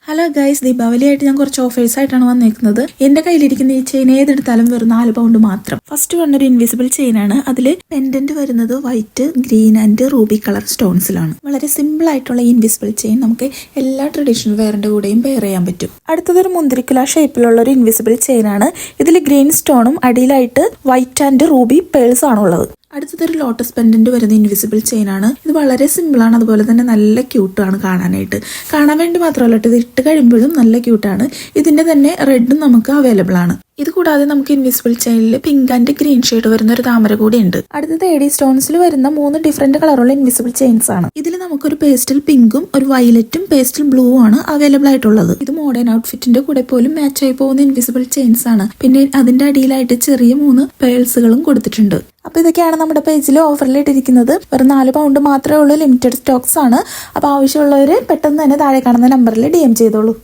Hello guys, ദീപാവലിയായിട്ട് ഞാൻ കുറച്ച് offers ആയിട്ടാണ് വന്നേക്കുന്നത്. എന്റെ കയ്യിലിരിക്കുന്ന ഈ ചെയിൻ ഏതെടുത്താലും വെറും 4 പൗണ്ട് മാത്രം. ഫസ്റ്റ് വന്നൊരു ഇൻവിസിബിൾ ചെയിൻ ആണ്. അതിൽ പെൻഡന്റ് വരുന്നത് white, green and ruby colour സ്റ്റോൺസിലാണ്. വളരെ സിമ്പിൾ ആയിട്ടുള്ള ഇൻവിസിബിൾ ചെയിൻ നമുക്ക് എല്ലാ ട്രഡീഷണൽ വെയറിന്റെ കൂടെയും പെയർ ചെയ്യാൻ പറ്റും. അടുത്തതൊരു മുന്തിരിക്കുല ഷേപ്പിലുള്ള ഒരു ഇൻവിസിബിൾ ചെയിൻ ആണ്. ഇതിൽ ഗ്രീൻ സ്റ്റോണും അടിയിലായിട്ട് വൈറ്റ് ആൻഡ് റൂബി പേൾസ് ആണുള്ളത്. അടുത്തതൊരു ലോട്ടസ് പെൻഡന്റ് വരുന്ന ഇൻവിസിബിൾ ചെയിൻ ആണ്. ഇത് വളരെ സിമ്പിൾ ആണ്, അതുപോലെ തന്നെ നല്ല ക്യൂട്ടാണ് കാണാനായിട്ട്. കാണാൻ വേണ്ടി മാത്രമല്ല, ഇത് ഇട്ട് കഴിയുമ്പോഴും നല്ല ക്യൂട്ടാണ്. ഇതിന്റെ തന്നെ റെഡും നമുക്ക് അവൈലബിൾ ആണ്. ഇത് കൂടാതെ നമുക്ക് ഇൻവിസിബിൾ ചെയിനിൽ പിങ്ക് ആൻഡ് ഗ്രീൻ ഷെയ്ഡ് വരുന്ന ഒരു താമര കൂടി ഉണ്ട്. അടുത്തത് എഡി സ്റ്റോൺസിൽ വരുന്ന 3 ഡിഫറെന്റ് കളറുള്ള ഇൻവിസിബിൾ ചെയിൻസ് ആണ്. ഇതിൽ നമുക്കൊരു പേസ്റ്റൽ പിങ്കും ഒരു വയലറ്റും പേസ്റ്റൽ ബ്ലൂ ആണ് അവൈലബിൾ ആയിട്ടുള്ളത്. ഇത് മോഡേൺ ഔട്ട്ഫിറ്റിന്റെ കൂടെ പോലും മാച്ച് ആയി പോകുന്ന ഇൻവിസിബിൾ ചെയിൻസ് ആണ്. പിന്നെ അതിന്റെ അടിയിലായിട്ട് ചെറിയ 3 പേൾസുകളും കൊടുത്തിട്ടുണ്ട്. അപ്പൊ ഇതൊക്കെയാണ് നമ്മുടെ പേജിൽ ഓഫറിൽ ഇട്ടിരിക്കുന്നത്. വെറും 4 പൗണ്ട് മാത്രമേ ഉള്ളൂ. ലിമിറ്റഡ് സ്റ്റോക്സ് ആണ്. അപ്പൊ ആവശ്യമുള്ളവര് പെട്ടെന്ന് തന്നെ താഴെ കാണുന്ന നമ്പറിൽ DM ചെയ്തോളൂ.